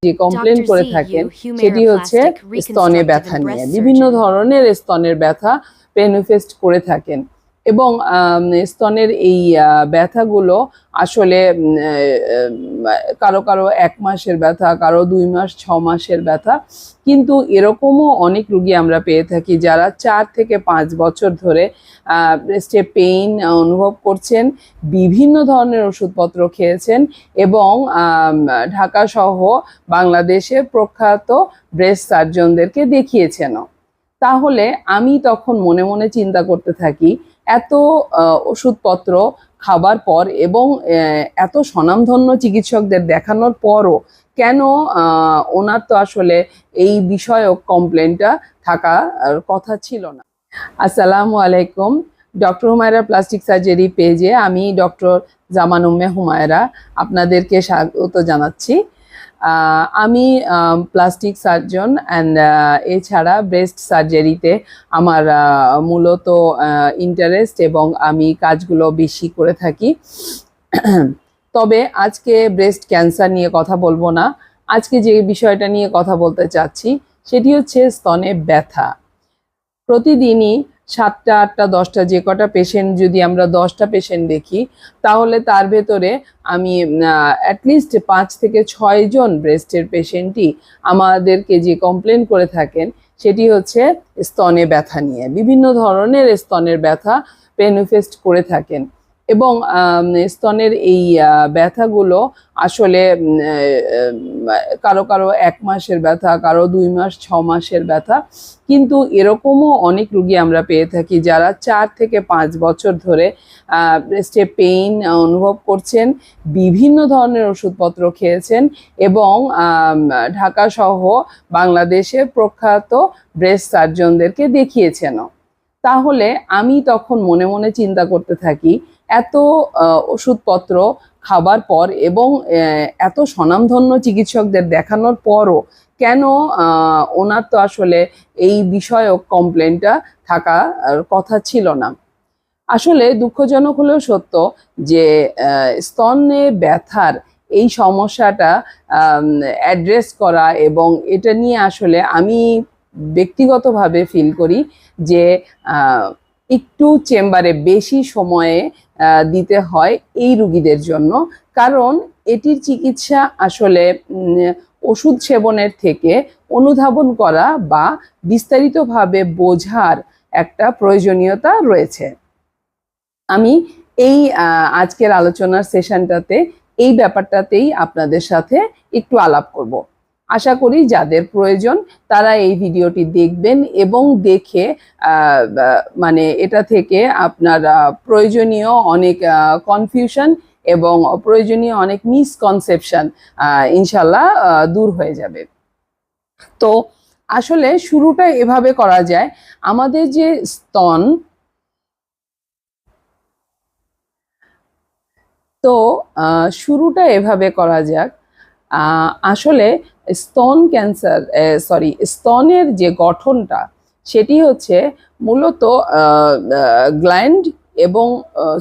যে কমপ্লেন করে থাকেন সেটি হচ্ছে স্তনে ব্যথা নিয়ে। বিভিন্ন ধরনের স্তনের ব্যথা ম্যানিফেস্ট করে থাকেন এবং স্তনের এই ব্যথাগুলো আসলে কারো কারো 1 মাসের ব্যথা, কারো 2 মাস 6 মাসের ব্যথা, কিন্তু এরকমও অনেক রোগী আমরা পেয়ে থাকি যারা 4 থেকে 5 বছর ধরে ব্রেস্টে পেইন অনুভব করছেন, বিভিন্ন ধরনের ওষুধপত্র খেয়েছেন এবং ঢাকা সহ বাংলাদেশের প্রখ্যাত ব্রেস্ট সার্জনদেরকে দেখিয়েছেনও। তাহলে আমি তখন মনে মনে চিন্তা করতে থাকি, এত ওষুধপত্র খাবার পর এবং এত স্বনামধন্য চিকিৎসকদের দেখানোর পরও কেন ওনার তো আসলে এই বিষয়ক কমপ্লেনটা থাকার কথা ছিল না। আসসালামু আলাইকুম। ডক্টর হুমায়রা প্লাস্টিক সার্জারি পেজে আমি ডক্টর জামান উম্মে হুমায়রা আপনাদেরকে স্বাগত জানাচ্ছি। আমি প্লাস্টিক সার্জন অ্যান্ড এছাড়া ব্রেস্ট সার্জারিতে আমার মূলত ইন্টারেস্ট এবং আমি কাজগুলো বেশি করে থাকি। তবে আজকে ব্রেস্ট ক্যান্সার নিয়ে কথা বলবো না। আজকে যে বিষয়টা নিয়ে কথা বলতে চাচ্ছি সেটি হচ্ছে স্তনে ব্যথা। প্রতিদিনই 7টা 8টা 10টা যে কটা পেশেন্ট, যদি আমরা 10টা পেশেন্ট দেখি তাহলে তার ভেতরে আমি অ্যাটলিস্ট 5 থেকে 6 জন ব্রেস্টের পেশেন্টই আমাদেরকে যে কমপ্লেন করে থাকেন সেটি হচ্ছে স্তনে ব্যথা নিয়ে। বিভিন্ন ধরনের স্তনের ব্যথা ম্যানিফেস্ট করে থাকেন এবং স্তনের এই ব্যথাগুলো আসলে কারো কারো 1 মাসের ব্যথা, কারো 2 মাস 6 মাসের ব্যথা, কিন্তু এরকমও অনেক রোগী আমরা পেয়ে থাকি যারা 4 থেকে 5 বছর ধরে ব্রেস্টে পেইন অনুভব করছেন, বিভিন্ন ধরনের ওষুধপত্র খেয়েছেন এবং ঢাকা সহ বাংলাদেশের প্রখ্যাত ব্রেস্ট সার্জনদেরকে দেখিয়েছেনও। তাহলে আমি তখন মনে মনে চিন্তা করতে থাকি, এত ওষুধপত্র খাবার পর এবং এত স্বনামধন্য চিকিৎসকদের দেখানোর পরও কেন ওনার তো আসলে এই বিষয়ক কমপ্লেনটা থাকার কথা ছিল না। আসলে দুঃখজনক হলেও সত্য যে স্তনে ব্যথার এই সমস্যাটা অ্যাড্রেস করা এবং এটা নিয়ে আসলে আমি ব্যক্তিগতভাবে ফিল করি যে একটু চেম্বারে বেশি সময়ে দিতে হয় এই রুগীদের জন্য, কারণ এটির চিকিৎসা আসলে ওষুধ সেবনের থেকে অনুধাবন করা বা বিস্তারিতভাবে বোঝার একটা প্রয়োজনীয়তা রয়েছে। আমি এই আজকের আলোচনার সেশনটাতে এই ব্যাপারটাতেই আপনাদের সাথে একটু আলাপ করব। আশা করি যাদের প্রয়োজন তারা এই ভিডিওটি দেখবেন এবং দেখে মানে এটা থেকে আপনার প্রয়োজনীয় অনেক কনফিউশন এবং অপ্রয়োজনীয় অনেক মিসকনসেপশন ইনশাল্লাহ দূর হয়ে যাবে। তো আসলে শুরুটা এভাবে করা যায়, আমাদের যে স্তন, তো শুরুটা এভাবে করা যাক। আসলে স্তন ক্যান্সার স্তনের যে গঠনটা সেটি হচ্ছে মূলত গ্ল্যান্ড এবং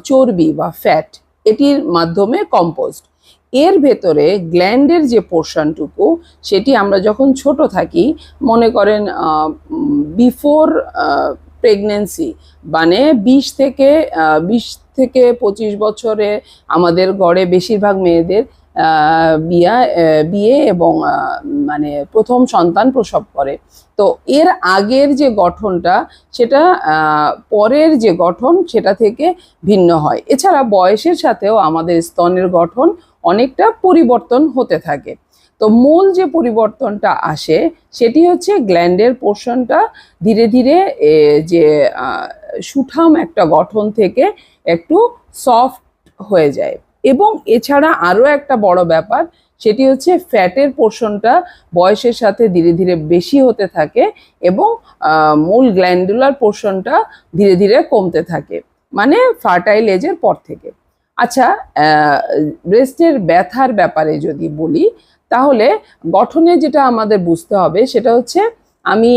চর্বি বা ফ্যাট এটির মাধ্যমে কম্পোজড। এর ভেতরে গ্ল্যান্ডের যে পোর্শনটুকু সেটি আমরা যখন ছোট থাকি, মনে করেন বিফোর প্রেগনেন্সি, মানে 20 থেকে 25 বছরে আমাদের গড়ে বেশিরভাগ মেয়েদের বিয়ে এবং মানে প্রথম সন্তান প্রসব করে। তো এর আগের যে গঠনটা সেটা পরের যে গঠন সেটা থেকে ভিন্ন হয়। এছাড়া বয়সের সাথেও আমাদের স্তনের গঠন অনেকটা পরিবর্তন হতে থাকে। তো মূল যে পরিবর্তনটা আসে সেটি হচ্ছে গ্ল্যান্ডের পোর্শনটা ধীরে ধীরে যে সুঠাম একটা গঠন থেকে একটু সফট হয়ে যায়। এবং এছাড়া আরও একটা বড় ব্যাপার সেটি হচ্ছে ফ্যাটের পোর্শনটা বয়সের সাথে ধীরে ধীরে বেশি হতে থাকে এবং মূল গ্ল্যান্ডুলার পোর্শনটা ধীরে ধীরে কমতে থাকে, মানে ফার্টাইল এজের পর থেকে। আচ্ছা, ব্রেস্টের ব্যথার ব্যাপারে যদি বলি তাহলে গঠনে যেটা আমাদের বুঝতে হবে সেটা হচ্ছে, আমি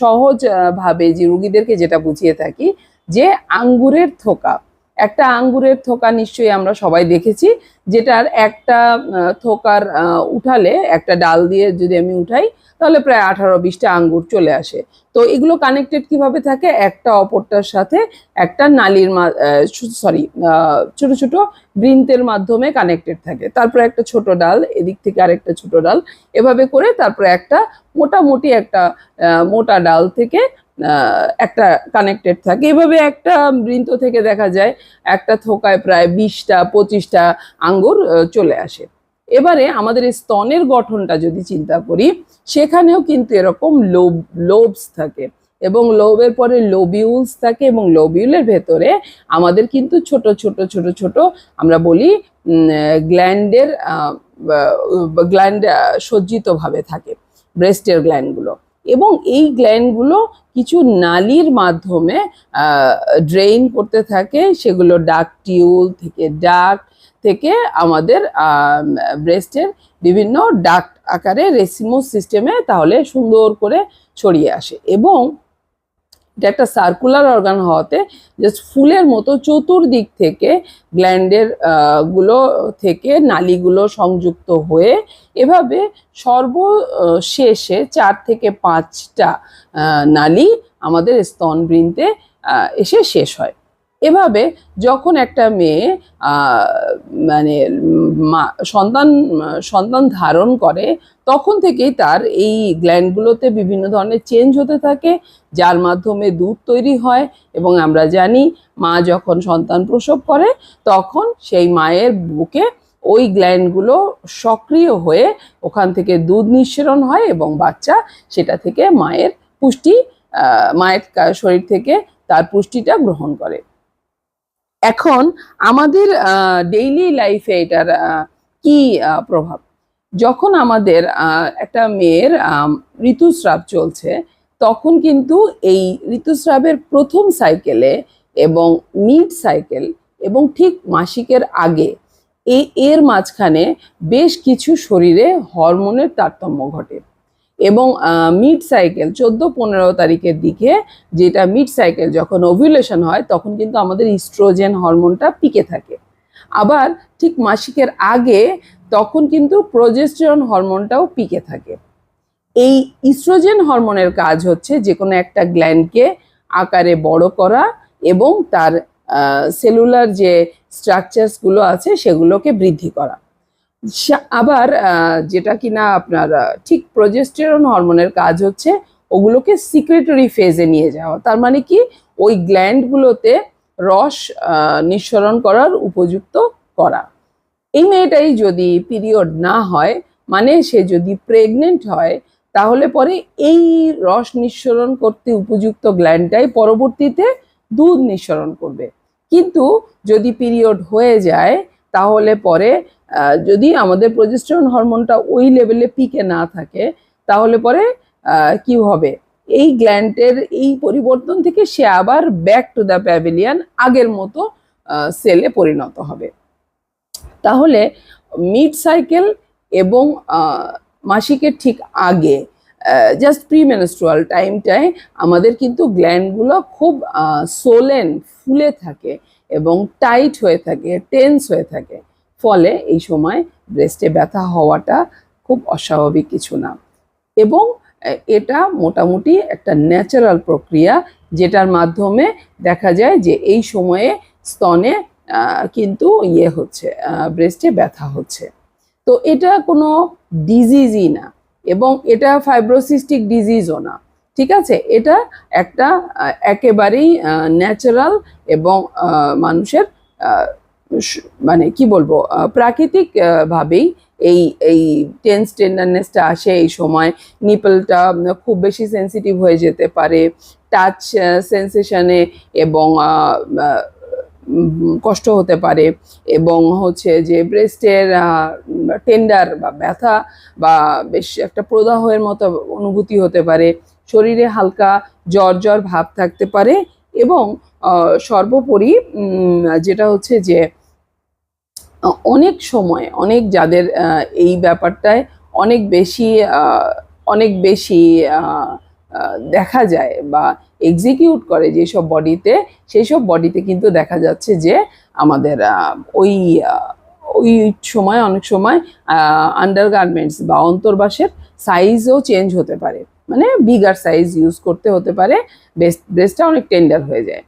সহজভাবে যে রুগীদেরকে যেটা বুঝিয়ে থাকি যে আঙ্গুরের থোকা, একটা আঙ্গুরের থোকা নিশ্চয়ই আমরা সবাই দেখেছি, যেটার একটা থোকার উঠালে, একটা ডাল দিয়ে যদি আমি উঠাই তাহলে প্রায় 18-20টা আঙ্গুর চলে আসে। তো এগুলো কানেক্টেড কিভাবে থাকে, একটা অপরটার সাথে একটা নালীর ছোট ছোট বৃন্তের মাধ্যমে কানেক্টেড থাকে। তারপরে একটা ছোট ডাল, এদিক থেকে আরেকটা ছোট ডাল, এভাবে করে তারপরে একটা মোটামুটি একটা মোটা ডাল থেকে একটা কানেক্টেড থাকে। এভাবে একটা বৃন্ত থেকে দেখা যায় একটা থোকায় প্রায় 20টা-25টা আঙ্গুর চলে আসে। এবারে আমাদের স্তনের গঠনটা যদি চিন্তা করি, সেখানেও কিন্তু এরকম লোবস থাকে, এবং লোবের পরে লোবিউলস থাকে, এবং লোবিউলের ভেতরে আমাদের কিন্তু ছোট ছোট ছোট ছোট আমরা বলি গ্ল্যান্ডের গ্ল্যান্ড সজ্জিতভাবে থাকে, ব্রেস্টের গ্ল্যান্ডগুলো। এবং এই গ্ল্যান্ডগুলো কিছু নালীর মাধ্যমে ড্রেইন করতে থাকে, সেগুলো ডাকটিউল থেকে আমাদের ব্রেস্টের বিভিন্ন ডাক্ট আকারে রেসিমোস সিস্টেমে তাহলে সুন্দর করে ছড়িয়ে আসে। এবং এটা একটা সার্কুলার অর্গান হওয়াতে জাস্ট ফুলের মতো চতুর্দিক থেকে গ্ল্যান্ডের গুলো থেকে নালীগুলো সংযুক্ত হয়ে এভাবে সর্বশেষে 4 থেকে 5টা নালী আমাদের স্তনবৃন্তে এসে শেষ হয়। এভাবে যখন একটা মেয়ে মানে সন্তান ধারণ করে, তখন থেকেই তার এই গ্ল্যান্ডগুলোতে বিভিন্ন ধরনের চেঞ্জ হতে থাকে, যার মাধ্যমে দুধ তৈরি হয়। এবং আমরা জানি মা যখন সন্তান প্রসব করে তখন সেই মায়ের বুকে ওই গ্ল্যান্ডগুলো সক্রিয় হয়ে ওখান থেকে দুধ নিঃসরণ হয়, এবং বাচ্চা সেটা থেকে মায়ের শরীর থেকে তার পুষ্টিটা গ্রহণ করে। এখন আমাদের ডেইলি লাইফে এটার কি প্রভাব? যখন আমাদের একটা মেয়ের ঋতুস্রাব চলছে, তখন কিন্তু এই ঋতুস্রাবের প্রথম সাইকেলে এবং মিড সাইকেল এবং ঠিক মাসিকের আগে এর মাঝখানে বেশ কিছু শরীরে হরমোনের তারতম্য ঘটে। এবং মিড সাইকেল 14-15 তারিখের দিকে, যেটা মিড সাইকেল যখন ওভুলেশন হয়, তখন কিন্তু আমাদের ইস্ট্রোজেন হরমোনটা পিকে থাকে। আবার ঠিক মাসিকের আগে তখন কিন্তু প্রোজেস্টেরন হরমোনটাও পিকে থাকে। এই ইস্ট্রোজেন হরমোনের কাজ হচ্ছে যে কোনো একটা গ্ল্যান্ডকে আকারে বড় করা এবং তার সেলুলার যে স্ট্রাকচারসগুলো আছে সেগুলোকে বৃদ্ধি করা। আবার যেটা কিনা আপনার ঠিক প্রোজেস্টেরন হরমোনের কাজ হচ্ছে ওগুলোকে সিক্রেটরি ফেজে নিয়ে যাওয়া। তার মানে কি, ওই গ্ল্যান্ডগুলোতে রস নিঃসরণ করার উপযুক্ত করা। এই মেয়েটাই যদি পিরিয়ড না হয়, মানে সে যদি প্রেগনেন্ট হয়, তাহলে পরে এই রস নিঃসরণ করতে উপযুক্ত গ্ল্যান্ডটাই পরবর্তীতে দুধ নিঃসরণ করবে। কিন্তু যদি পিরিয়ড হয়ে যায়, তাহলে পরে যদি আমাদের প্রোজেস্টেরন হরমোনটা ওই লেভেলে পিকে না থাকে, তাহলে পরে কি হবে, এই গ্ল্যান্ডের এই পরিবর্তন থেকে সে আবার ব্যাক টু দ্য প্যাভিলিয়ন আগের মতো সেলে পরিণত হবে। তাহলে মিড সাইকেল এবং মাসিকের ঠিক আগে জাস্ট প্রিমেনস্ট্রুয়াল টাইমটায় আমাদের কিন্তু গ্ল্যান্ডগুলো খুব সোলেন, ফুলে থাকে এবং টাইট হয়ে থাকে, টেন্স হয়ে থাকে। ফলে এই সময় ব্রেস্টে ব্যথা হওয়াটা খুব অস্বাভাবিক কিছু না। এবং এটা মোটামুটি একটা ন্যাচারাল প্রক্রিয়া, যেটার মাধ্যমে দেখা যায় যে এই সময়ে স্তনে কিন্তু হচ্ছে, ব্রেস্টে ব্যথা হচ্ছে। তো এটা কোনো ডিজিজই না, এবং এটা ফাইব্রোসিস্টিক ডিজিজও না, ঠিক আছে? এটা একটা একেবারেই ন্যাচারাল এবং মানুষের মানে কি বলবো, প্রাকৃতিক ভাবেই এই টেন্ডারনেসটা আসে। এই সময় নিপলটা খুব বেশি সেন্সিটিভ হয়ে যেতে পারে টাচ সেন্সেশনে, এবং কষ্ট হতে পারে, এবং হচ্ছে যে ব্রেস্টের টেন্ডার বা ব্যথা বা বেশ একটা প্রদাহের মতো অনুভূতি হতে পারে, শরীরে হালকা জ্বর ভাব থাকতে পারে, এবং সর্বোপরি যেটা হচ্ছে যে অনেক সময় যাদের এই ব্যাপারটায় অনেক বেশি দেখা যায় বা এক্সিকিউট করে যেসব বডিতে, সেই সব বডিতে কিন্তু দেখা যাচ্ছে যে আমাদের ওই ওই সময় অনেক সময় আন্ডারগার্মেন্টস বা অন্তর্বাসের সাইজও চেঞ্জ হতে পারে, মানে বিগার সাইজ ইউজ করতে হতে পারে, ব্রেস্টটা অনেক টেন্ডার হয়ে যায়।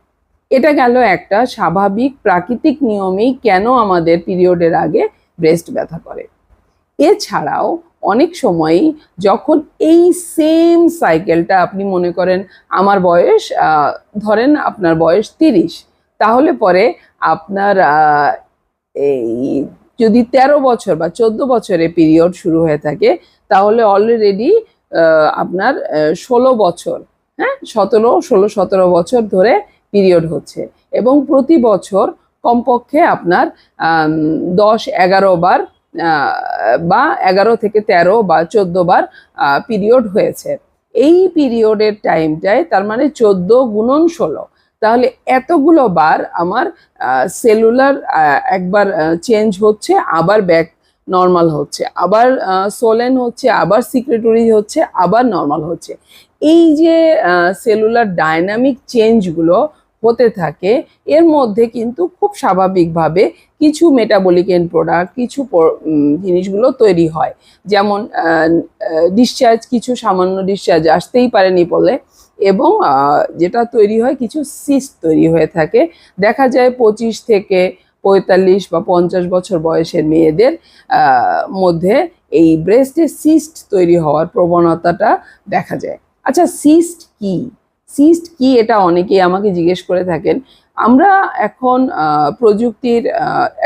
এটা গেল একটা স্বাভাবিক প্রাকৃতিক নিয়মেই কেন আমাদের পিরিয়ডের আগে ব্রেস্ট ব্যথা করে। এছাড়াও অনেক সময়ই যখন এই সেম সাইকেলটা, আপনি মনে করেন আমার বয়স, ধরেন আপনার বয়স 30, তাহলে পরে আপনার এই যদি 13 বছর বা 14 বছরে পিরিয়ড শুরু হয়ে থাকে, তাহলে অলরেডি আপনার 16 বছর, হ্যাঁ 17 বছর ধরে পিরিয়ড হচ্ছে, এবং প্রতি বছর কমপক্ষে আপনার 10-11 বার বা 11 থেকে 13 বা 14 বার পিরিয়ড হয়েছে। এই পিরিয়ডের টাইমটায়, তার মানে 14 গুণন 16, তাহলে এতগুলো বার আমার সেলুলার একবার চেঞ্জ হচ্ছে, আবার ব্যাক নর্মাল হচ্ছে, আবার সোলেন হচ্ছে, আবার সিক্রেটরি হচ্ছে, আবার নর্মাল হচ্ছে। এই যে সেলুলার ডাইনামিক চেঞ্জগুলো হতে থাকে, এর মধ্যে কিন্তু খুব স্বাভাবিকভাবে কিছু মেটাবলিক এন্ড প্রোডাক্ট, কিছু জিনিসগুলো তৈরি হয়, যেমন ডিসচার্জ, কিছু সামান্য ডিসচার্জ আসতেই পারে নিপলে, এবং যেটা তৈরি হয় কিছু সিস্ট তৈরি হয়ে থাকে। দেখা যায় 25 থেকে 45 বা 50 বছর বয়সের মেয়েদের মধ্যে এই ব্রেস্টে সিস্ট তৈরি হওয়ার প্রবণতাটা দেখা যায়। আচ্ছা, সিস্ট কি? সিস্ট কি এটা অনেকেই আমাকে জিজ্ঞেস করে থাকেন। আমরা এখন প্রযুক্তির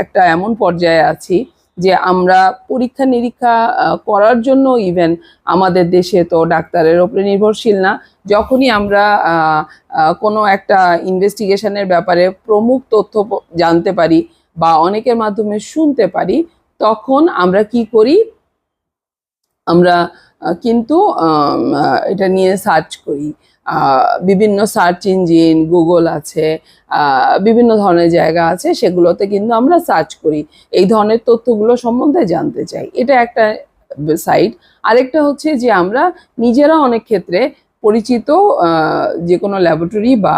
একটা এমন পর্যায়ে আছি যে আমরা পরীক্ষা নিরীক্ষা করার জন্য, ইভেন আমাদের দেশে তো ডাক্তারের ওপরে নির্ভরশীল না, যখনই আমরা কোনো একটা ইনভেস্টিগেশনের ব্যাপারে প্রমুখ তথ্য জানতে পারি বা অনেকের মাধ্যমে শুনতে পারি, তখন আমরা কি করি, আমরা কিন্তু এটা নিয়ে সার্চ করি। বিভিন্ন সার্চ ইঞ্জিন, গুগল আছে, বিভিন্ন ধরনের জায়গা আছে, সেগুলোতে কিন্তু আমরা সার্চ করি, এই ধরনের তথ্যগুলো সম্বন্ধে জানতে চাই। এটা একটা সাইড। আরেকটা হচ্ছে যে আমরা নিজেরা অনেক ক্ষেত্রে পরিচিত যে কোনো ল্যাবরেটরি বা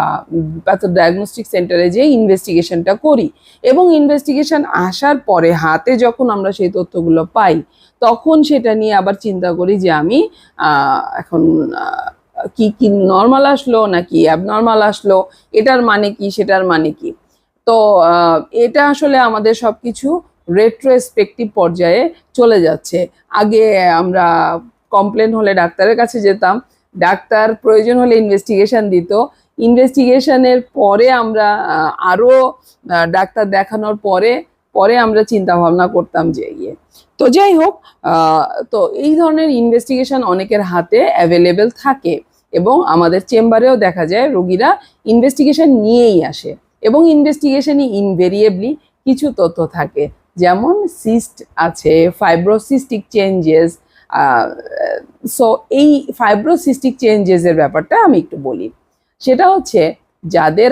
প্যাথো ডায়াগনস্টিক সেন্টারে যে ইনভেস্টিগেশনটা করি, এবং ইনভেস্টিগেশন আসার পরে হাতে যখন আমরা সেই তথ্যগুলো পাই, তখন সেটা নিয়ে আবার চিন্তা করি যে আমি এখন কি কি নর্মাল আসলো নাকি অ্যাবনর্মাল আসলো, এটার মানে কি, সেটার মানে কি। তো এটা আসলে আমাদের সবকিছু রেট্রোস্পেক্টিভ পর্যায়ে চলে যাচ্ছে। আগে আমরা কমপ্লেন হলে ডাক্তারের কাছে যেতাম, ডাক্তার প্রয়োজন হলে ইনভেস্টিগেশন দিত, ইনভেস্টিগেশনের পরে আমরা আরো ডাক্তার দেখানোর পরে পরে আমরা চিন্তা ভাবনা করতাম যে তো যাই হোক, তো এই ধরনের ইনভেস্টিগেশন অনেকের হাতে অ্যাভেলেবেল থাকে, এবং আমাদের চেম্বারেও দেখা যায় রোগীরা ইনভেস্টিগেশন নিয়েই আসে, এবং ইনভেস্টিগেশনই ইনভেরিয়েবলি কিছু তথ্য থাকে, যেমন সিস্ট আছে, ফাইব্রোসিস্টিক চেঞ্জেস। সো এই ফাইব্রোসিস্টিক চেঞ্জেসের ব্যাপারটা আমি একটু বলি। সেটা হচ্ছে যাদের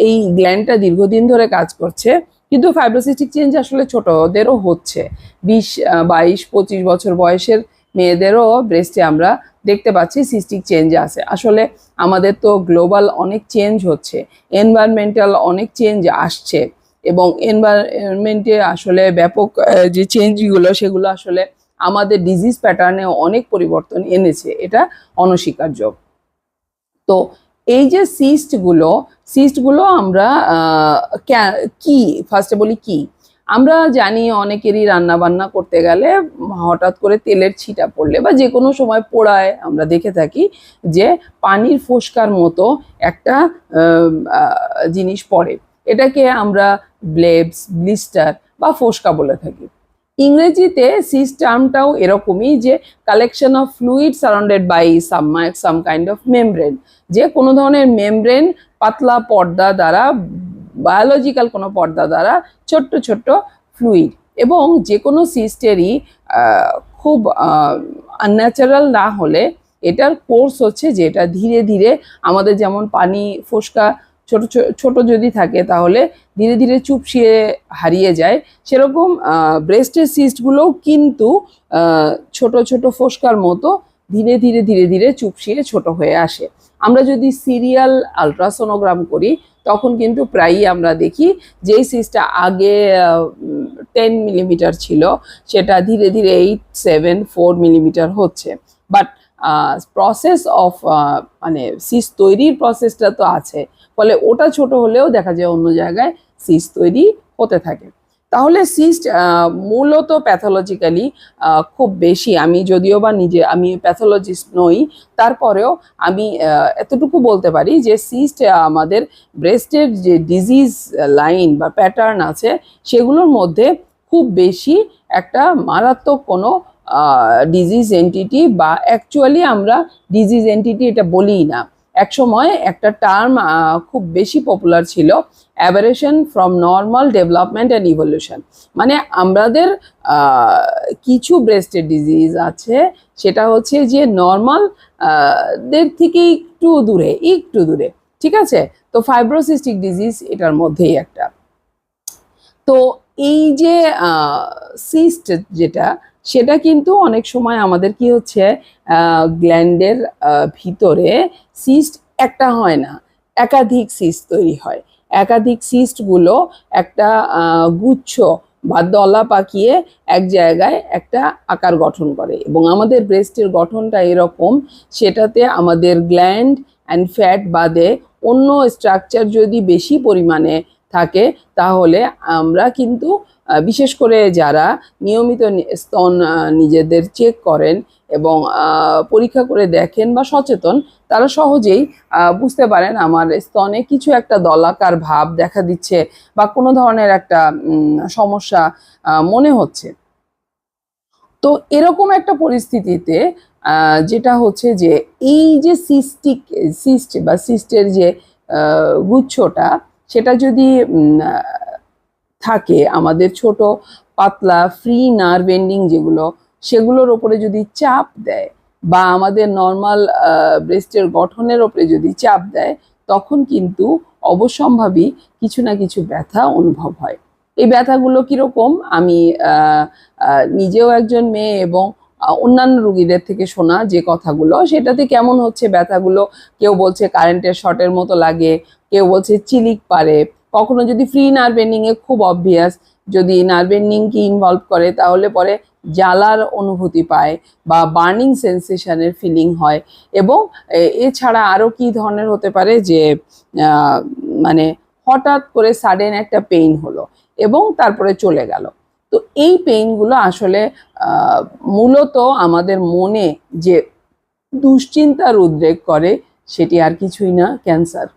এই গ্ল্যান্ডটা দীর্ঘদিন ধরে কাজ করছে, কিন্তু ফাইব্রোসিস্টিক চেঞ্জ আসলে ছোটদেরও হচ্ছে, 20, 22, 25 বছর বয়সের মেয়েদেরও ব্রেস্টে আমরা দেখতে পাচ্ছি সিস্টিক চেঞ্জ আছে। আসলে আমাদের তো গ্লোবাল অনেক চেঞ্জ হচ্ছে, এনভায়রনমেন্টাল অনেক চেঞ্জ আসছে, এবং এনভায়রনমেন্টে আসলে ব্যাপক যে চেঞ্জগুলো, সেগুলো আসলে আমাদের ডিজিজ প্যাটার্নে অনেক পরিবর্তন এনেছে, এটা অনস্বীকার্য। তো এই যে সিস্টগুলো আমরা কি, ফার্স্টে বলি কি, আমরা জানি অনেকেরই রান্না বান্না করতে গেলে হঠাৎ করে তেলের ছিটা পড়লে বা যে কোনো সময় পোড়ায় আমরা দেখে থাকি যে পানির ফোস্কার মতো একটা জিনিস পড়ে, এটাকে আমরা ব্লেবস, ব্লিস্টার বা ফোস্কা বলে থাকি। ইংরেজিতে সিস্ট টার্মটাও এরকমই, যে collection of fluid surrounded by some kind of membrane, যে কোনো ধরনের মেমব্রেন, পাতলা পর্দা দ্বারা, বায়োলজিক্যাল কোনো পর্দা দ্বারা ছোট্ট ছোট্ট ফ্লুইড, এবং যে কোনো সিস্টেরই খুব আনন্যাচারাল না হলে এটার কোর্স হচ্ছে যে এটা ধীরে ধীরে আমাদের যেমন পানি ফোস্কা ছোট ছোট যদি থাকে তাহলে ধীরে ধীরে চুপসিয়ে হারিয়ে যায়, সেরকম ব্রেস্টের সিস্টগুলোও কিন্তু ছোট ছোট ফোস্কার মতো ধীরে ধীরে ধীরে ধীরে চুপসিয়ে ছোট হয়ে আসে। আমরা যদি সিরিয়াল আলট্রাসোনোগ্রাম করি তখন কিন্তু প্রায়ই আমরা দেখি যেই সিস্টটা আগে 10 মিলিমিটার ছিল সেটা ধীরে ধীরে 8, 7, 4 মিলিমিটার হচ্ছে। বাট প্রসেস অফ মানে সিস্ট তৈরির প্রসেসটা তো আছে, ফলে ওটা ছোট হলেও দেখা যায় অন্য জায়গায় সিস্ট তৈরি হতে থাকে। তাহলে সিস্ট মূলত প্যাথোলজিক্যালি খুব বেশি, আমি যদিও বা আমি প্যাথোলজিস্ট নই, তারপরেও আমি এতটুকু বলতে পারি যে সিস্ট আমাদের ব্রেস্টের যে ডিজিজ লাইন বা প্যাটার্ন আছে সেগুলোর মধ্যে খুব বেশি একটা মারাত্মক কোনো ডিজিজ এন্টিটি, বা অ্যাকচুয়ালি আমরা ডিজিজ এন্টিটি এটা বলিই না। একসময় একটা টার্ম খুব বেশি পপুলার ছিল, aberration from normal development and evolution. মানে আমাদের কিছু ব্রেস্টের ডিজিজ আছে সেটা হচ্ছে যে নর্মাল দের থেকে একটু দূরে, ঠিক আছে? তো ফাইব্রোসিস্টিক ডিজিজ এটার মধ্যেই একটা। তো এই যে সিস্ট যেটা, সেটা কিন্তু অনেক সময় আমাদের কি হচ্ছে, গ্ল্যান্ডের ভিতরে সিস্ট একটা হয় না, একাধিক সিস্ট তৈরি হয়। একাধিক সিস্টগুলো একটা গুচ্ছ বা দলা পাকিয়ে এক জায়গায় একটা আকার গঠন করে, এবং আমাদের ব্রেস্টের গঠনটা এরকম। সেটাতে আমাদের গ্ল্যান্ড অ্যান্ড ফ্যাট বাদে অন্য স্ট্রাকচার যদি বেশি পরিমাণে থাকে তাহলে আমরা কিন্তু বিশেষ করে যারা নিয়মিত স্তন নিজেদের চেক করেন এবং পরীক্ষা করে দেখেন বা সচেতন, তারা সহজেই বুঝতে পারেন আমার স্তনে কিছু একটা দলাকার ভাব দেখা দিচ্ছে বা কোনো ধরনের একটা সমস্যা মনে হচ্ছে। তো এরকম একটা পরিস্থিতিতে যেটা হচ্ছে যে এই যে সিস্ট বা সিস্টের যে গুচ্ছটা, সেটা যদি থাকে আমাদের ছোট পাতলা ফ্রি নার্ভ এন্ডিং যেগুলো, সেগুলোর ওপরে যদি চাপ দেয় বা আমাদের নর্মাল ব্রেস্টের গঠনের ওপরে যদি চাপ দেয়, তখন কিন্তু অবশ্যম্ভাবী কিছু না কিছু ব্যথা অনুভব হয়। এই ব্যথাগুলো কীরকম, আমি নিজেও একজন মেয়ে এবং অন্যান্য রোগীদের থেকে শোনা যে কথাগুলো, সেটাতে কেমন হচ্ছে ব্যথাগুলো, কেউ বলছে কারেন্টের শর্টের মতো লাগে, কেউ বলছে চিলিক পারে, কখনো যদি ফ্রি নার্ভ এন্ডিংয়ে খুব অবভিয়াস, যদি নার্ভ এন্ডিংকে ইনভলভ করে তাহলে পরে জ্বালার অনুভূতি পায় বা বার্নিং সেন্সেশনের ফিলিং হয়। এবং এছাড়া আরও কী ধরনের হতে পারে যে মানে হঠাৎ করে সাডেন একটা পেইন হলো এবং তারপরে চলে গেল। তো এই পেইনগুলো আসলে মূলত আমাদের মনে যে দুশ্চিন্তার উদ্রেক করে সেটি আর কিছুই না, ক্যান্সার।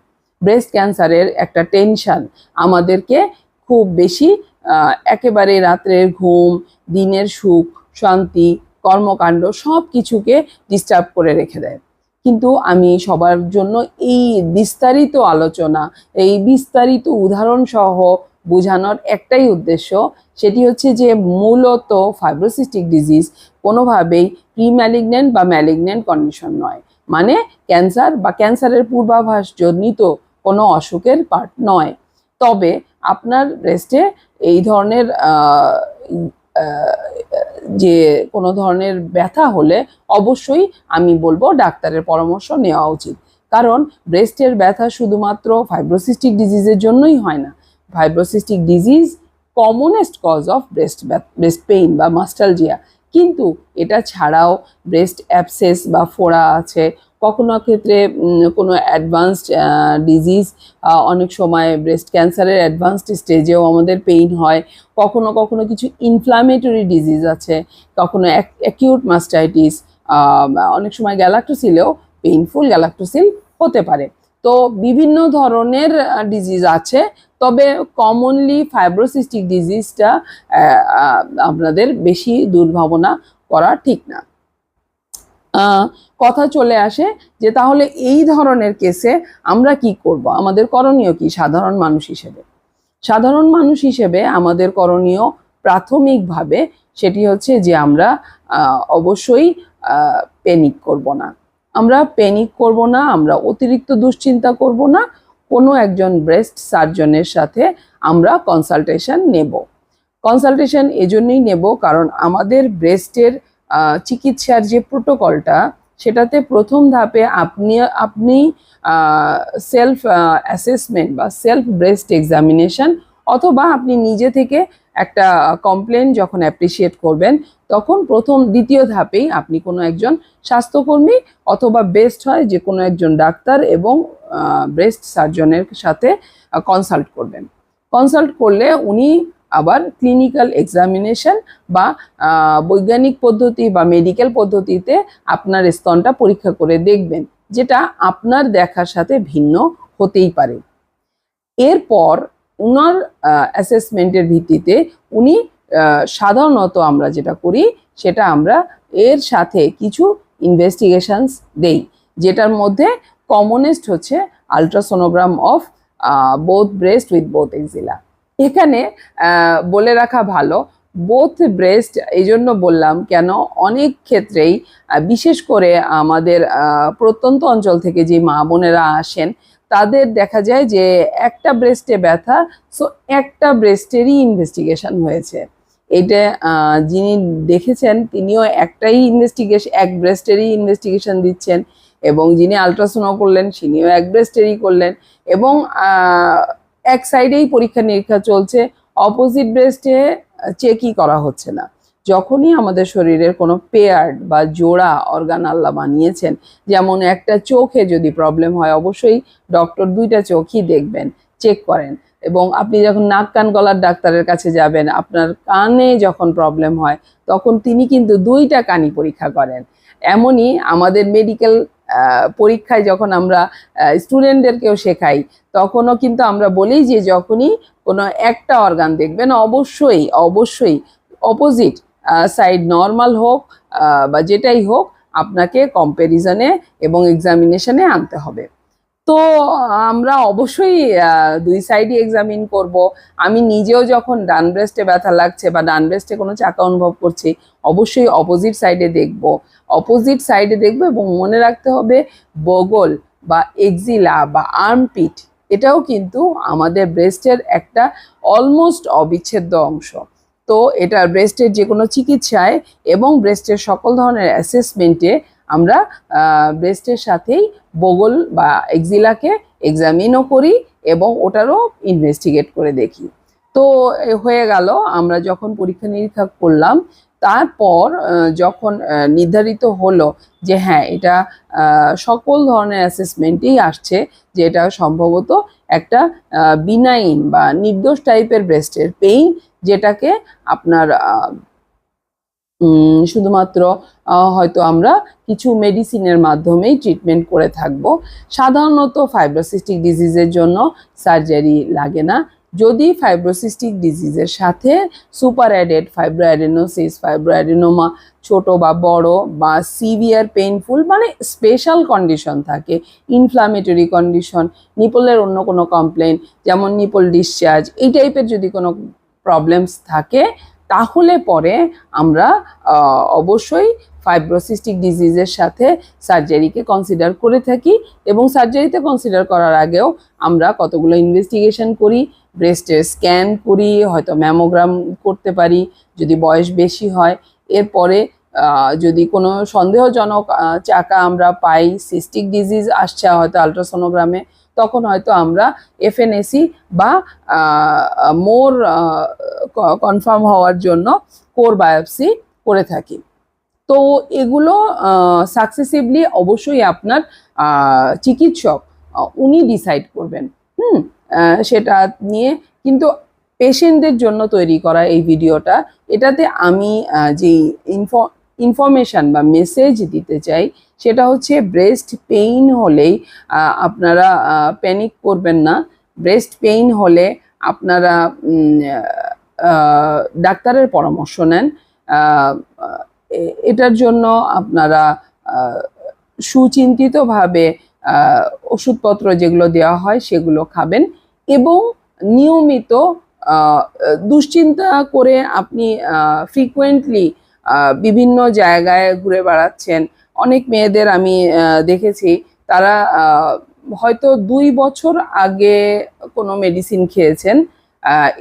ব্রেস্ট ক্যান্সারের একটা টেনশন আমাদেরকে খুব বেশি একেবারে রাত্রের ঘুম, দিনের সুখ শান্তি, কর্মকাণ্ড সব কিছুকে ডিস্টার্ব করে রেখে দেয়। কিন্তু আমি সবার জন্য এই বিস্তারিত আলোচনা, এই বিস্তারিত উদাহরণ সহ বোঝানোর একটাই উদ্দেশ্য, সেটি হচ্ছে যে মূলত ফাইব্রোসিস্টিক ডিজিজ কোনোভাবেই প্রিম্যালিগন্যান্ট বা ম্যালিগন্যান্ট কন্ডিশন নয়, মানে ক্যান্সার বা ক্যান্সারের পূর্বাভাস জনিত কোনো অসুখের পার্ট নয়। তবে আপনার ব্রেস্টে এই ধরনের যে কোনো ধরনের ব্যথা হলে অবশ্যই আমি বলবো ডাক্তারের পরামর্শ নেওয়া উচিত, কারণ ব্রেস্টের ব্যথা শুধুমাত্র ফাইব্রোসিস্টিক ডিজিজের জন্যই হয় না। Fibrocystic disease commonest cause of breast pain বা মাস্টালজিয়া, কিন্তু এটা ছাড়াও ব্রেস্ট অ্যাবসেস বা ফোড়া আছে, কখনো ক্ষেত্রে কোনো অ্যাডভান্সড ডিজিজ, অনেক সময় ব্রেস্ট ক্যান্সারের অ্যাডভান্সড স্টেজেও আমাদের পেইন হয়, কখনো কখনো কিছু ইনফ্লামেটরি ডিজিজ আছে, কখনো অ্যাকিউট মাস্টাইটিস, অনেক সময় গ্যালাক্টোসিলেও পেইনফুল গ্যালাক্টোসিল হতে পারে। তো বিভিন্ন ধরনের ডিজিজ আছে, তবে কমনলি ফাইব্রোসিস্টিক ডিজিজটা আপনাদের বেশি দুর্ভাবনা করা ঠিক না। কথা চলে আসে যে তাহলে এই ধরনের কেসে আমরা কি করব, আমাদের করণীয় কি? সাধারণ মানুষ হিসেবে আমাদের করণীয় প্রাথমিকভাবে সেটি হচ্ছে যে আমরা অবশ্যই প্যানিক করব না, আমরা অতিরিক্ত দুশ্চিন্তা করব না। কোনো একজন ব্রেস্ট সার্জনের সাথে আমরা কনসালটেশন এজন্যই নেব কারণ আমাদের ব্রেস্টের চিকিৎসার যে প্রোটোকলটা সেটাতে প্রথম ধাপে আপনি সেলফ অ্যাসেসমেন্ট বা সেলফ ব্রেস্ট এক্সামিনেশন, অথবা আপনি নিজে থেকে একটা কমপ্লেন যখন অ্যাপ্রিসিয়েট করবেন, তখন দ্বিতীয় ধাপেই আপনি কোনো একজন স্বাস্থ্যকর্মী অথবা বেস্ট হয় যে কোনো একজন ডাক্তার এবং ব্রেস্ট সার্জনের সাথে কনসাল্ট করবেন। কনসাল্ট করলে উনি আবার ক্লিনিক্যাল এক্সামিনেশন বা বৈজ্ঞানিক পদ্ধতি বা মেডিকেল পদ্ধতিতে আপনার স্তনটা পরীক্ষা করে দেখবেন, যেটা আপনার দেখার সাথে ভিন্ন হতেই পারে। এরপর উনার অ্যাসেসমেন্টের ভিত্তিতে উনি সাধারণত আমরা যেটা করি সেটা আমরা এর সাথে কিছু ইনভেস্টিগেশনস দেই, যেটার মধ্যে কমনেস্ট হচ্ছে ultrasonogram of both breast with both axilla. এখানে বলে রাখা ভালো, বোথ ব্রেস্ট এই জন্য বললাম কেন, অনেক ক্ষেত্রেই বিশেষ করে আমাদের প্রত্যন্ত অঞ্চল থেকে যে মা বোনেরা আসেন তাদের দেখা যায় যে একটা ব্রেস্টে ব্যথা, সো একটা ব্রেস্টেরই ইনভেস্টিগেশন হয়েছে। এটা যিনি দেখেছেন তিনিও এক ব্রেস্টেরই ইনভেস্টিগেশন দিচ্ছেন, এবং যিনি আলট্রাসাউন্ড করলেন তিনিও এক ব্রেস্টেরই করলেন, এবং এক সাইডেই পরীক্ষা নিরীক্ষা চলছে, অপোজিট ব্রেস্টে চেকই করা হচ্ছে না। যখনই আমাদের শরীরের কোনো পেয়ার্ড বা জোড়া অর্গান আল্লাহ বানিয়েছেন, যেমন একটা চোখে যদি প্রবলেম হয় অবশ্যই ডক্টর দুইটা চোখই দেখবেন, চেক করেন। এবং আপনি যখন নাক কান গলার ডাক্তারের কাছে যাবেন, আপনার কানে যখন প্রবলেম হয় তখন তিনি কিন্তু দুইটা কানই পরীক্ষা করেন। এমনই আমাদের মেডিকেল পরীক্ষায় যখন আমরা স্টুডেন্টদেরকেও শেখাই তখনও কিন্তু আমরা বলি যে যখনই কোনো একটা অর্গান দেখবেন অবশ্যই অপোজিট সাইড নর্মাল হোক বা যেটাই হোক আপনাকে কম্প্যারিজনে এবং এক্সামিনেশনে আনতে হবে। তো আমরা অবশ্যই দুই সাইডই এক্সামিন করব। আমি নিজেও যখন ডান ব্রেস্টে ব্যথা লাগছে বা ডান ব্রেস্টে কোনো চাকা অনুভব করছি অবশ্যই অপোজিট সাইডে দেখব এবং মনে রাখতে হবে বগল বা এক্সিলা বা আর্মপিট এটাও কিন্তু আমাদের ব্রেস্টের একটা অলমোস্ট অবিচ্ছেদ্য অংশ। তো এটা ব্রেস্টের যে কোনো চিকিৎসায় এবং ব্রেস্টের সকল ধরনের অ্যাসেসমেন্টে আমরা ব্রেস্টের সাথেই বগল বা এক্সিলাকে এক্সামিনও করি এবং ওটারও ইনভেস্টিগেট করে দেখি। তো হয়ে গেল, আমরা যখন পরীক্ষা নিরীক্ষা করলাম তারপর যখন নির্ধারিত হলো যে হ্যাঁ এটা সকল ধরনের অ্যাসেসমেন্টেই আসছে যে এটা সম্ভবত একটা বিনাইন বা নির্দোষ টাইপের ব্রেস্টের পেইন, যেটাকে আপনার শুধুমাত্র হয়তো আমরা কিছু মেডিসিনের মাধ্যমেই ট্রিটমেন্ট করে থাকব। সাধারণত ফাইব্রোসিস্টিক ডিজিজের জন্য সার্জারি লাগে না। যদি ফাইব্রোসিস্টিক ডিজিজের সাথে সুপার অ্যাডেড ফাইব্রোঅ্যাডেনোসিস, ফাইব্রোঅ্যাডেনোমা ছোট বা বড় বা সিভিয়ার পেইনফুল মানে স্পেশাল কন্ডিশন থাকে, ইনফ্লামেটরি কন্ডিশন, নিপলের অন্য কোনো কমপ্লেন যেমন নিপল ডিসচার্জ, এই টাইপের যদি কোনো প্রবলেমস থাকে তাহলে পরে আমরা অবশ্যই ফাইব্রোসিস্টিক ডিজিজের সাথে সার্জারিকে কনসিডার করে থাকি। এবং সার্জারিতে কনসিডার করার আগেও আমরা কতগুলো ইনভেস্টিগেশন করি, ব্রেস্টের স্ক্যান করি, হয়তো ম্যামোগ্রাম করতে পারি যদি বয়স বেশি হয়। এরপরে যদি কোনো সন্দেহজনক চাকা আমরা পাই, সিস্টিক ডিজিজ আসছে হয়তো আলট্রাসোনোগ্রামে, তখন হয়তো আমরা এফএনএসি বা মোর কনফার্ম হওয়ার জন্য কোর বায়োপসি করে থাকি। তো এগুলো সাকসেসিভলি অবশ্যই আপনার চিকিৎসক উনি ডিসাইড করবেন সেটা নিয়ে। কিন্তু পেশেন্টদের জন্য তৈরি করা এই ভিডিওটা, এটাতে আমি যে ইনফরমেশান বা মেসেজ দিতে চাই সেটা হচ্ছে ব্রেস্ট পেইন হলেই আপনারা প্যানিক করবেন না। ব্রেস্ট পেইন হলে আপনারা ডাক্তারের পরামর্শ নেন। এটার জন্য আপনারা সুচিন্তিতভাবে ওষুধপত্র যেগুলো দেওয়া হয় সেগুলো খাবেন এবং নিয়মিত দুশ্চিন্তা করে আপনি ফ্রিকুয়েন্টলি বিভিন্ন জায়গায় ঘুরে বেড়াচ্ছেন। অনেক মেয়েদের আমি দেখেছি তারা হয়তো 2 বছর আগে কোনো মেডিসিন খেয়েছেন,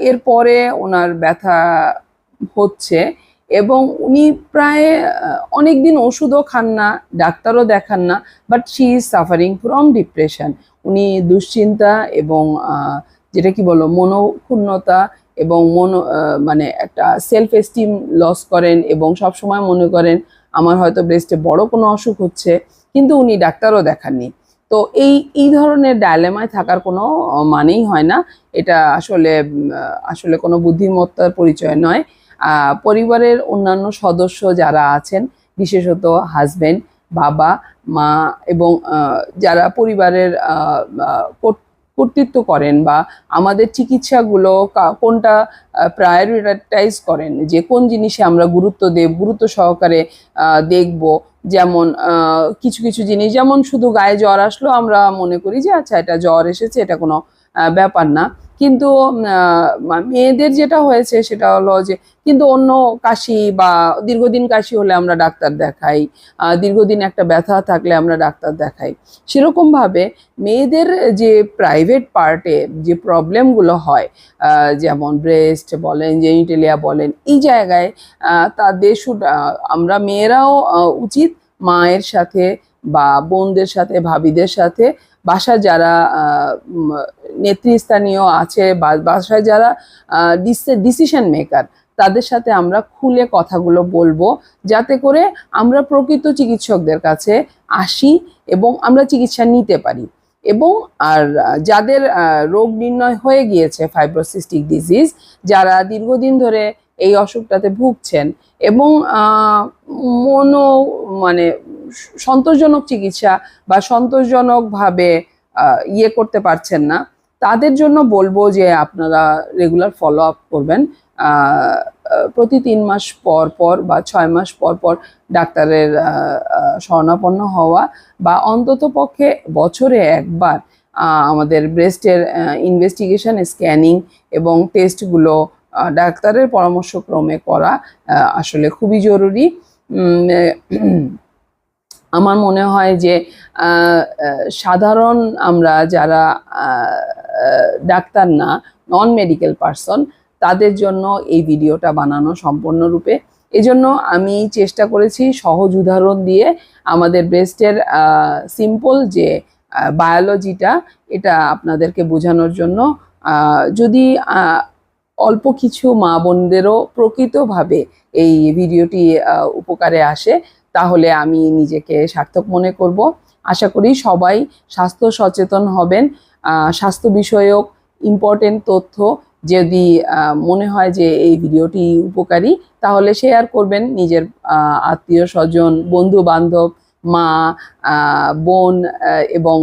এরপরে ওনার ব্যথা হচ্ছে এবং উনি প্রায় অনেক দিন ওষুধও খান না, ডাক্তারও দেখান না, but she is suffering from depression. উনি দুশ্চিন্তা এবং যেটা কি বলো মনোক্ষুণ্ণতা এবং মানে একটা সেলফ এস্টিম লস করেন এবং সবসময় মনে করেন আমার হয়তো ব্রেস্টে বড় কোনো অসুখ হচ্ছে, কিন্তু উনি ডাক্তারও দেখাননি। তো এই ধরনের ডায়লেমায় থাকার কোনো মানেই হয় না। এটা আসলে কোনো বুদ্ধিমত্তার পরিচয় নয়। পরিবারের অন্যান্য সদস্য যারা আছেন, বিশেষত হাজবেন্ড, বাবা, মা এবং যারা পরিবারের কর্তৃত্ব করেন বা আমাদের চিকিৎসাগুলো কোনটা প্রায়োরিটাইজ করেন, যে কোন জিনিসে আমরা গুরুত্ব সহকারে দেখব। যেমন কিছু কিছু জিনিস, যেমন শুধু গায়ে জ্বর আসলো আমরা মনে করি যে আচ্ছা এটা জ্বর এসেছে, এটা কোনো ব্যাপার না, কিন্তু মেয়েদের যেটা হয়েছে সেটা হলো যে কিন্তু অন্য কাশি বা দীর্ঘদিন কাশি হলে আমরা ডাক্তার দেখাই, দীর্ঘদিন একটা ব্যথা থাকলে আমরা ডাক্তার দেখাই। সেরকমভাবে মেয়েদের যে প্রাইভেট পার্টে যে প্রবলেমগুলো হয়, যেমন ব্রেস্ট বলেন, জেনিটেলিয়া বলেন, এই জায়গায় তাদের আমরা মেয়েরাও উচিত মায়ের সাথে বা বোনদের সাথে, ভাবিদের সাথে, বাসায় যারা নেতৃস্থানীয় আছে বা বাসায় যারা ডিসিশন মেকার, তাদের সাথে আমরা খুলে কথাগুলো বলবো, যাতে করে আমরা প্রকৃত চিকিৎসকদের কাছে আসি এবং আমরা চিকিৎসা নিতে পারি। এবং আর যাদের রোগ নির্ণয় হয়ে গিয়েছে ফাইব্রোসিস্টিক ডিজিজ, যারা দীর্ঘদিন ধরে এই অসুখটাতে ভুগছেন এবং মানে সন্তোষজনক চিকিৎসা বা সন্তোষজনকভাবে করতে পারছেন না, তাদের জন্য বলবো যে আপনারা রেগুলার ফলো আপ করবেন। প্রতি 3 মাস পর পর বা 6 মাস পর পর ডাক্তারের শরণাপন্ন হওয়া, বা অন্তত পক্ষে বছরে একবার আমাদের ব্রেস্টের ইনভেস্টিগেশন, স্ক্যানিং এবং টেস্টগুলো ডাক্তারের পরামর্শক্রমে করা আসলে খুবই জরুরি। আমার মনে হয় যে সাধারণ আমরা যারা ডাক্তার না, নন মেডিকেল পারসন, তাদের জন্য এই ভিডিওটা বানানো সম্পূর্ণরূপে। এজন্য আমি চেষ্টা করেছি সহজ উদাহরণ দিয়ে আমাদের ব্রেস্টের সিম্পল যে বায়োলজিটা, এটা আপনাদেরকে বোঝানোর জন্য। যদি অল্প কিছু মা বোনদেরও প্রকৃতভাবে এই ভিডিওটি উপকারে আসে, তাহলে আমি নিজেকে সার্থক মনে করব। আশা করি সবাই স্বাস্থ্য সচেতন হবেন। স্বাস্থ্য বিষয়ক ইম্পর্টেন্ট তথ্য যদি মনে হয় যে এই ভিডিওটি উপকারী, তাহলে শেয়ার করবেন নিজের আত্মীয় স্বজন, বন্ধু বান্ধব, মা, বোন এবং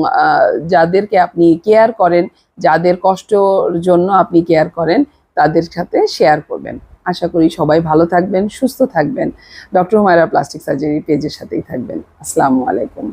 যাদেরকে আপনি কেয়ার করেন, যাদের কষ্টর জন্য আপনি কেয়ার করেন, তাদের সাথে শেয়ার করবেন। আশা করি সবাই ভালো থাকবেন, সুস্থ থাকবেন। ডক্টর হুমায়রা প্লাস্টিক সার্জারি পেজের সাথেই থাকবেন। আসসালামু আলাইকুম।